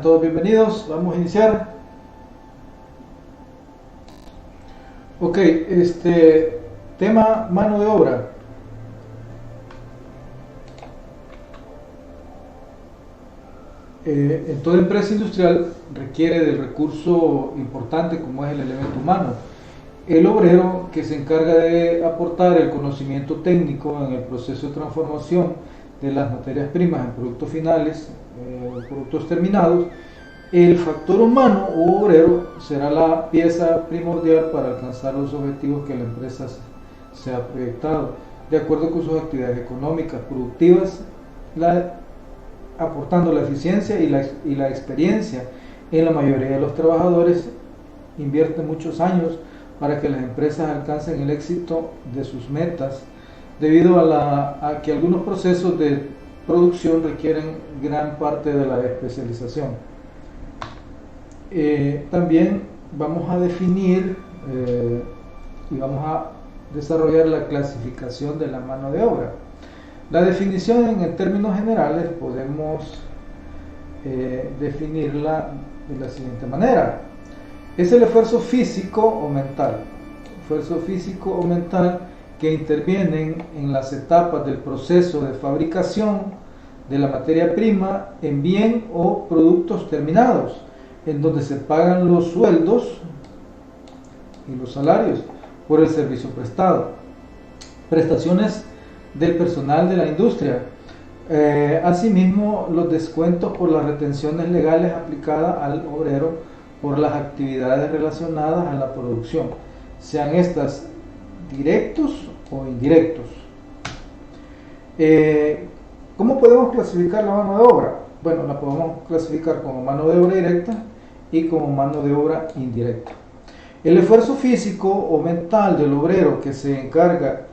todos bienvenidos, vamos a iniciar. Ok, tema mano de obra. En toda empresa industrial requiere del recurso importante como es el elemento humano. El obrero que se encarga de aportar el conocimiento técnico en el proceso de transformación de las materias primas en productos finales, productos terminados. El factor humano o obrero será la pieza primordial para alcanzar los objetivos que la empresa se ha proyectado, de acuerdo con sus actividades económicas, productivas, aportando la eficiencia y la experiencia. En la mayoría de los trabajadores invierten muchos años para que las empresas alcancen el éxito de sus metas, debido a que algunos procesos de producción requieren gran parte de la especialización. También vamos a definir y vamos a desarrollar la clasificación de la mano de obra. La definición en términos generales podemos definirla de la siguiente manera: es el esfuerzo físico o mental, que intervienen en las etapas del proceso de fabricación de la materia prima en bien o productos terminados, en donde se pagan los sueldos y los salarios por el servicio prestado, prestaciones del personal de la industria, asimismo los descuentos por las retenciones legales aplicadas al obrero por las actividades relacionadas a la producción, sean estas directos o indirectos. ¿Cómo podemos clasificar la mano de obra? Bueno, la podemos clasificar como mano de obra directa y como mano de obra indirecta. El esfuerzo físico o mental del obrero que se encarga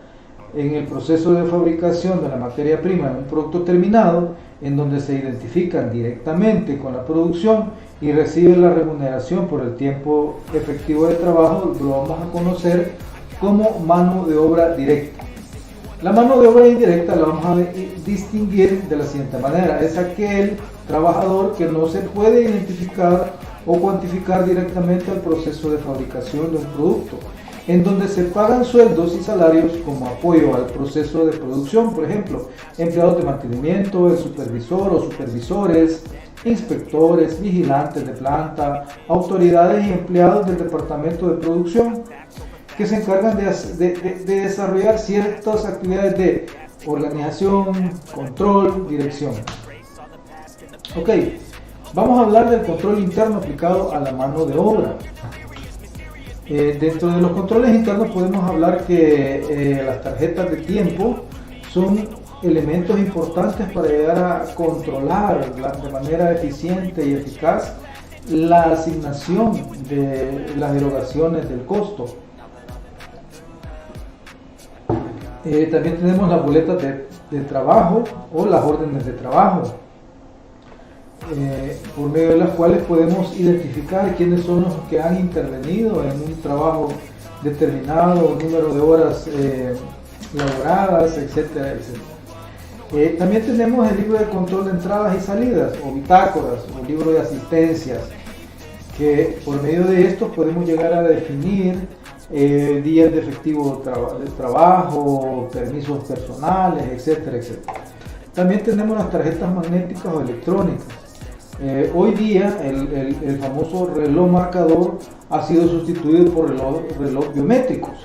en el proceso de fabricación de la materia prima en un producto terminado, en donde se identifican directamente con la producción y reciben la remuneración por el tiempo efectivo de trabajo, lo vamos a conocer como mano de obra directa. La mano de obra indirecta la vamos a distinguir de la siguiente manera: es aquel trabajador que no se puede identificar o cuantificar directamente al proceso de fabricación de un producto, en donde se pagan sueldos y salarios como apoyo al proceso de producción, por ejemplo, empleados de mantenimiento, el supervisor o supervisores, inspectores, vigilantes de planta, autoridades y empleados del departamento de producción, que se encargan de desarrollar ciertas actividades de organización, control, dirección. Ok, vamos a hablar del control interno aplicado a la mano de obra. Dentro de los controles internos podemos hablar que las tarjetas de tiempo son elementos importantes para llegar a controlar de manera eficiente y eficaz la asignación de las erogaciones del costo. También tenemos las boletas de trabajo o las órdenes de trabajo, por medio de las cuales podemos identificar quiénes son los que han intervenido en un trabajo determinado, número de horas laboradas, etcétera, etcétera. También tenemos el libro de control de entradas y salidas, o bitácoras, o libro de asistencias, que por medio de estos podemos llegar a definir días de efectivo de trabajo, permisos personales, etcétera, etcétera. También tenemos las tarjetas magnéticas o electrónicas. Hoy día el famoso reloj marcador ha sido sustituido por reloj biométricos.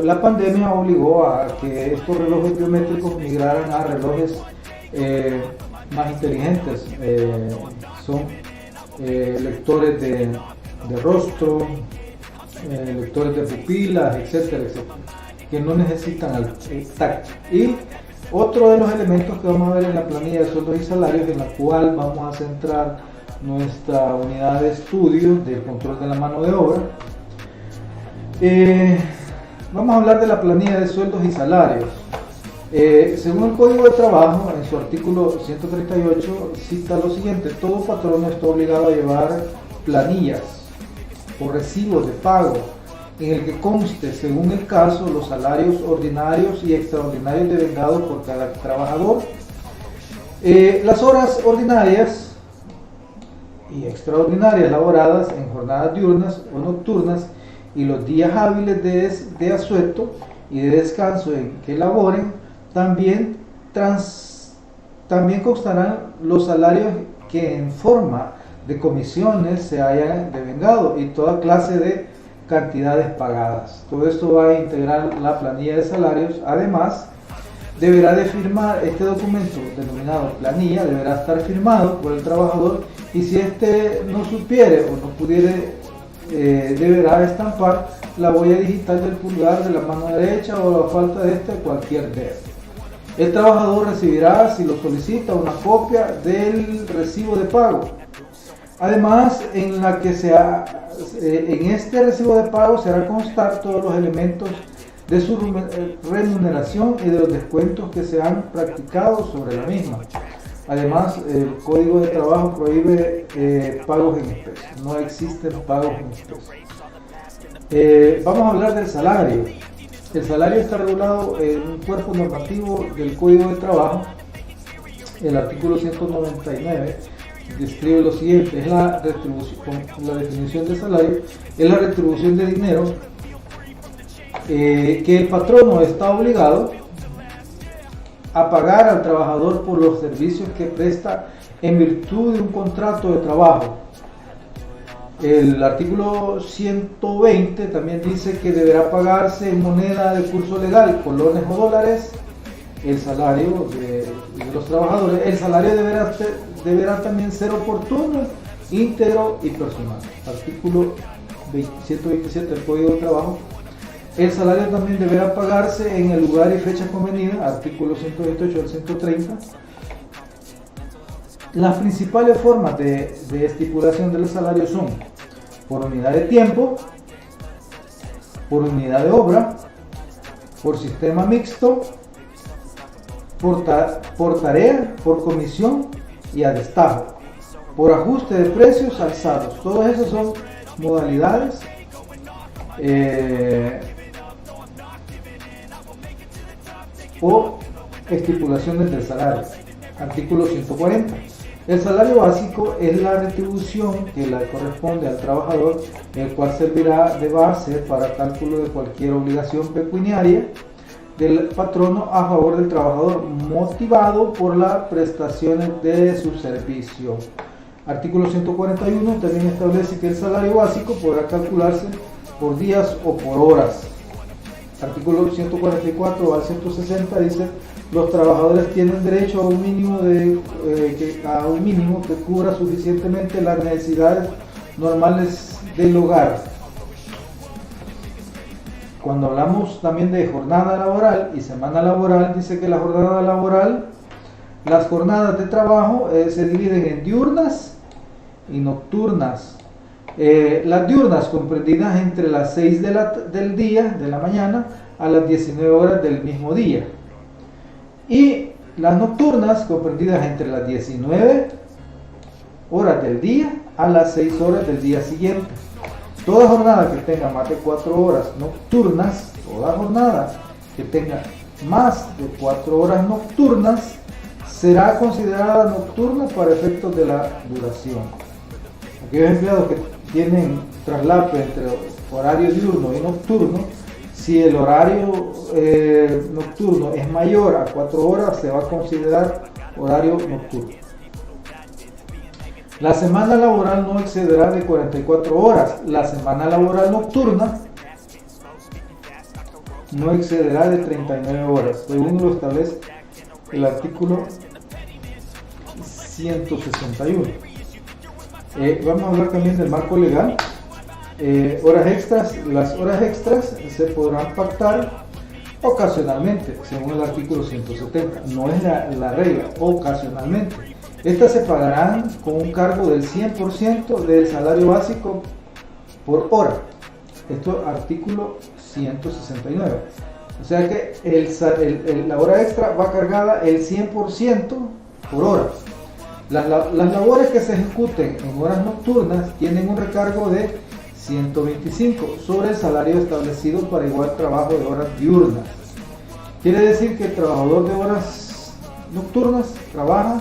La pandemia obligó a que estos relojes biométricos migraran a relojes más inteligentes. Son lectores de rostro, lectores de pupilas, etcétera, etcétera, que no necesitan el tacto. Y otro de los elementos que vamos a ver en la planilla de sueldos y salarios, en la cual vamos a centrar nuestra unidad de estudio del control de la mano de obra, vamos a hablar de la planilla de sueldos y salarios. Según el Código de Trabajo, en su artículo 138, cita lo siguiente: todo patrón está obligado a llevar planillas o recibos de pago en el que conste, según el caso, los salarios ordinarios y extraordinarios devengados por cada trabajador, las horas ordinarias y extraordinarias laboradas en jornadas diurnas o nocturnas y los días hábiles de asueto y de descanso en que laboren, también constarán los salarios que en forma de comisiones se hayan devengado y toda clase de cantidades pagadas. Todo esto va a integrar la planilla de salarios. Además, deberá de firmar este documento denominado planilla, deberá estar firmado por el trabajador, y si éste no supiere o no pudiere, deberá estampar la huella digital del pulgar de la mano derecha o a falta de este cualquier dedo. El trabajador recibirá, si lo solicita, una copia del recibo de pago. Además, en este recibo de pago se hará constar todos los elementos de su remuneración y de los descuentos que se han practicado sobre la misma. Además, el Código de Trabajo prohíbe pagos en especie. No existen pagos en especie. Vamos a hablar del salario. El salario está regulado en un cuerpo normativo del Código de Trabajo. El artículo 199 describe lo siguiente: es la definición de salario, es la retribución de dinero que el patrono está obligado a pagar al trabajador por los servicios que presta en virtud de un contrato de trabajo. El artículo 120 también dice que deberá pagarse en moneda de curso legal, colones o dólares, el salario de los trabajadores. El salario deberá también ser oportuno, íntegro y personal. Artículo 127 del Código de Trabajo. El salario también deberá pagarse en el lugar y fecha convenida, artículo 128 al 130. Las principales formas de estipulación del salario son por unidad de tiempo, por unidad de obra, por sistema mixto, por tarea, por comisión y a destajo, por ajuste de precios alzados. Todas esas son modalidades o estipulaciones del salario. Artículo 140. El salario básico es la retribución que le corresponde al trabajador, el cual servirá de base para cálculo de cualquier obligación pecuniaria del patrono a favor del trabajador, motivado por las prestaciones de su servicio. Artículo 141 también establece que el salario básico podrá calcularse por días o por horas. Artículo 144 al 160 dice: los trabajadores tienen derecho a un mínimo que cubra suficientemente las necesidades normales del hogar. Cuando hablamos también de jornada laboral y semana laboral, dice que la jornada laboral, las jornadas de trabajo se dividen en diurnas y nocturnas. Las diurnas comprendidas entre las 6 del día, de la mañana, a las 19 horas del mismo día. Y las nocturnas comprendidas entre las 19 horas del día a las 6 horas del día siguiente. Toda jornada que tenga más de 4 horas nocturnas, toda jornada que tenga más de 4 horas nocturnas, será considerada nocturna para efectos de la duración. Aquellos empleados que tienen traslape entre horario diurno y nocturno, si el horario nocturno es mayor a 4 horas, se va a considerar horario nocturno. La semana laboral no excederá de 44 horas. La semana laboral nocturna no excederá de 39 horas, según lo establece el artículo 161. Vamos a hablar también del marco legal. Horas extras. Las horas extras se podrán pactar ocasionalmente, según el artículo 170. No es la regla, ocasionalmente. Estas se pagarán con un cargo del 100% del salario básico por hora. Esto es artículo 169. O sea que la hora extra va cargada el 100% por hora. Las labores que se ejecuten en horas nocturnas tienen un recargo de 125 sobre el salario establecido para igual trabajo de horas diurnas. Quiere decir que el trabajador de horas nocturnas trabaja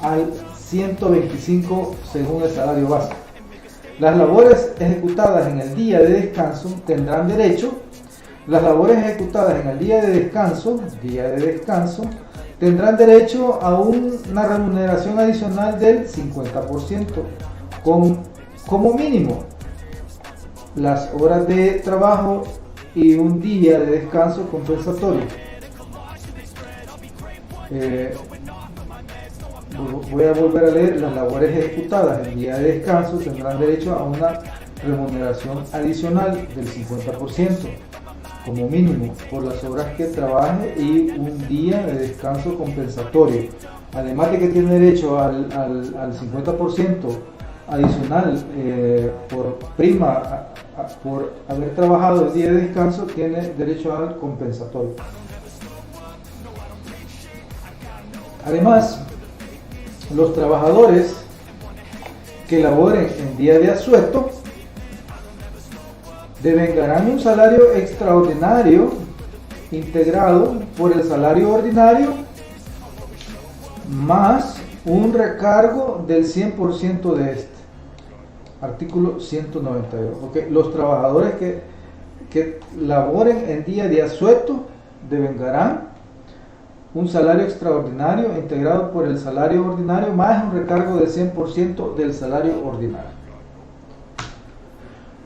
al 125 según el salario base. Las labores ejecutadas en el día de descanso tendrán derecho. Las labores ejecutadas en el día de descanso tendrán derecho a una remuneración adicional del 50%, como mínimo las horas de trabajo y un día de descanso compensatorio. Voy a volver a leer: las labores ejecutadas en día de descanso tendrán derecho a una remuneración adicional del 50%, como mínimo, por las horas que trabaje y un día de descanso compensatorio. Además de que tiene derecho al 50% adicional por prima por haber trabajado el día de descanso, tiene derecho al compensatorio. Además, los trabajadores que laboren en día de asueto devengarán un salario extraordinario integrado por el salario ordinario más un recargo del 100% de este. Artículo 192. Okay. Los trabajadores que laboren en día de asueto devengarán un salario extraordinario integrado por el salario ordinario más un recargo del 100% del salario ordinario.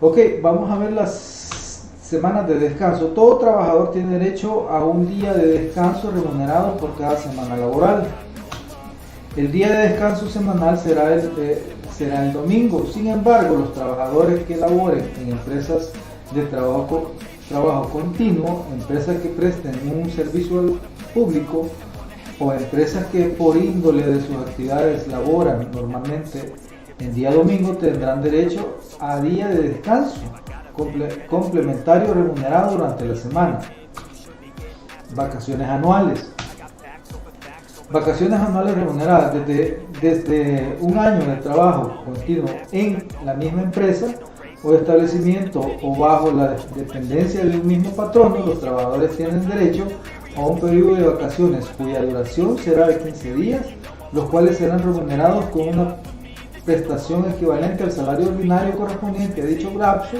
Ok, vamos a ver las semanas de descanso. Todo trabajador tiene derecho a un día de descanso remunerado por cada semana laboral. El día de descanso semanal será el domingo. Sin embargo, los trabajadores que laboren en empresas de trabajo continuo, empresas que presten un servicio al público o empresas que por índole de sus actividades laboran normalmente en día domingo, tendrán derecho a día de descanso complementario remunerado durante la semana. Vacaciones anuales. Vacaciones anuales remuneradas desde un año de trabajo continuo en la misma empresa o establecimiento o bajo la dependencia de un mismo patrono. Los trabajadores tienen derecho a un periodo de vacaciones cuya duración será de 15 días, los cuales serán remunerados con una prestación equivalente al salario ordinario correspondiente a dicho lapso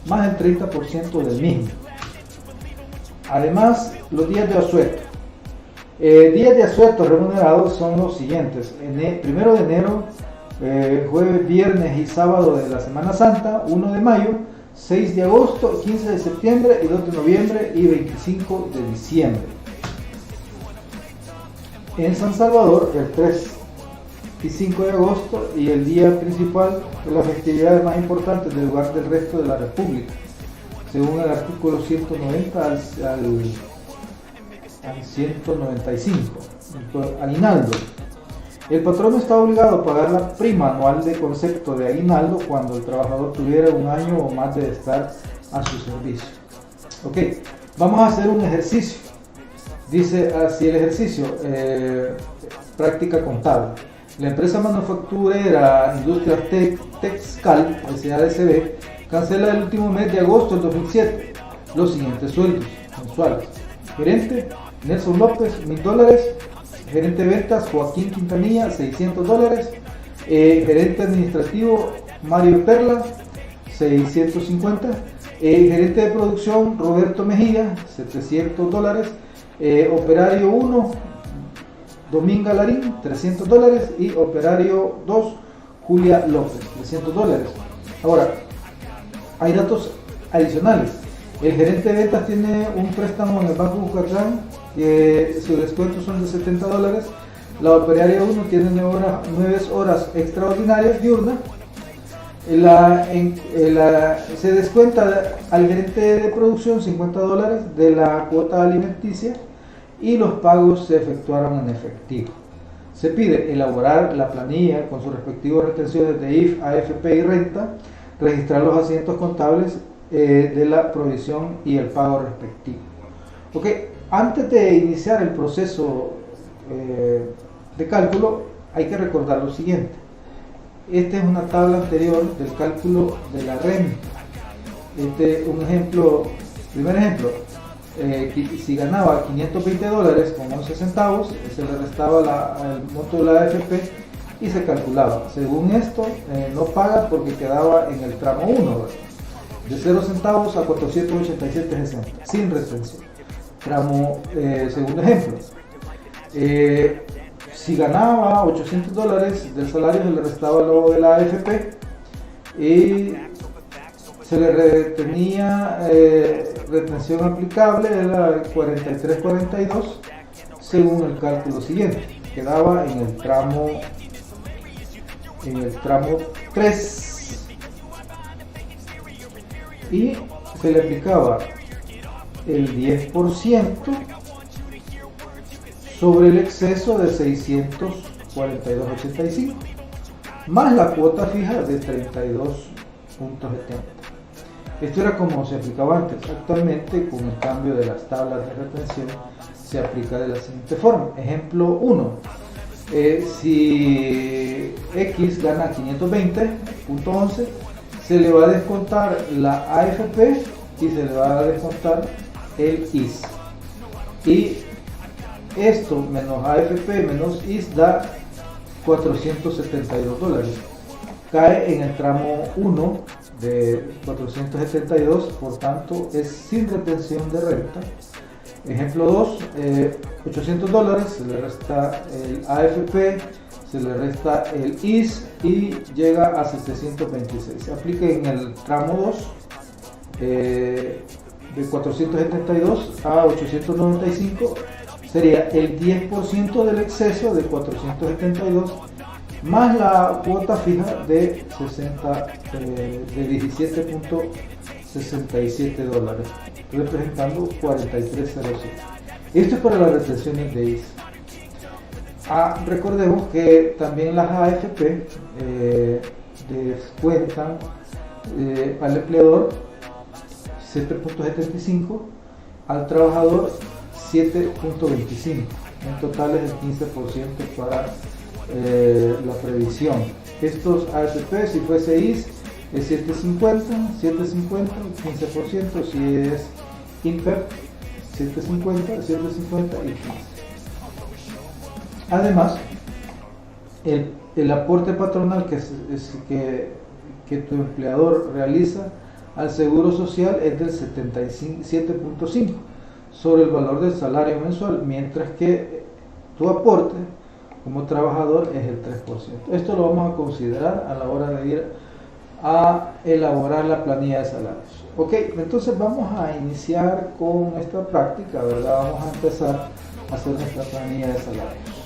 más el 30% del mismo. Además, los días de asueto. Días de asueto remunerados son los siguientes: 1 de enero, jueves, viernes y sábado de la Semana Santa, 1 de mayo, 6 de agosto, 15 de septiembre y 2 de noviembre y 25 de diciembre. En San Salvador, el 3 y 5 de agosto y el día principal de las festividades más importantes del lugar del resto de la República, según el artículo 190 al 195. Aguinaldo. El patrono está obligado a pagar la prima anual de concepto de aguinaldo cuando el trabajador tuviera un año o más de estar a su servicio. Ok, vamos a hacer un ejercicio. Dice así el ejercicio: práctica contable. La empresa manufacturera Industrias Texcal SADCB cancela el último mes de agosto del 2007 los siguientes sueldos mensuales: gerente Nelson López, $1,000; gerente de ventas Joaquín Quintanilla, $600; gerente administrativo Mario Perla, $650; gerente de producción Roberto Mejía, $700; operario 1 Dominga Larín, $300; y operario 2 Julia López, $300. Ahora, hay datos adicionales. El gerente de ventas tiene un préstamo en el Banco Bucatlán, sus descuentos son de $70. La operaria 1 tiene 9 horas extraordinarias diurnas. Se descuenta al gerente de producción $50 de la cuota alimenticia y los pagos se efectuaron en efectivo. Se pide elaborar la planilla con sus respectivas retenciones de IF, AFP y renta, registrar los asientos contables de la provisión y el pago respectivo. Ok, antes de iniciar el proceso de cálculo, hay que recordar lo siguiente. Esta es una tabla anterior del cálculo de la renta. Un ejemplo, primer ejemplo, si ganaba $520 con 11 centavos, se le restaba el monto de la AFP y se calculaba. Según esto, no paga porque quedaba en el tramo 1, ¿verdad? De 0 centavos a 487.60, sin retención. Segundo ejemplo, si ganaba $800 del salario, se le restaba luego de la AFP y se le retenía retención aplicable de la 43.42 según el cálculo siguiente. Quedaba en el tramo 3 y se le aplicaba el 10% sobre el exceso de 642.85 más la cuota fija de 32.70. Esto era como se aplicaba antes. Actualmente, con el cambio de las tablas de retención, se aplica de la siguiente forma. Ejemplo 1. Si X gana 520.11, se le va a descontar la AFP y se le va a descontar el IS. Y esto menos AFP menos IS da $472. Cae en el tramo 1 de 472, por tanto es sin retención de renta. Ejemplo 2, $800, se le resta el AFP, se le resta el IS y llega a 726. Se aplica en el tramo 2 de 472 a 895, sería el 10% del exceso de 472 más la cuota fija de $17.67, representando 43.07. Esto es para las retenciones de IS. Recordemos que también las AFP descuentan al empleador 7.75, al trabajador 7.25. En total es el 15% para la previsión. Estos AFP, si fuese IS, es 7.50, 15%, si es INPEP, 7.50 y 15. Además, el aporte patronal que tu empleador realiza al seguro social es del 77.5 sobre el valor del salario mensual, mientras que tu aporte como trabajador es el 3%. Esto lo vamos a considerar a la hora de ir a elaborar la planilla de salarios. Ok, entonces vamos a iniciar con esta práctica, ¿verdad? Vamos a empezar a hacer nuestra planilla de salarios.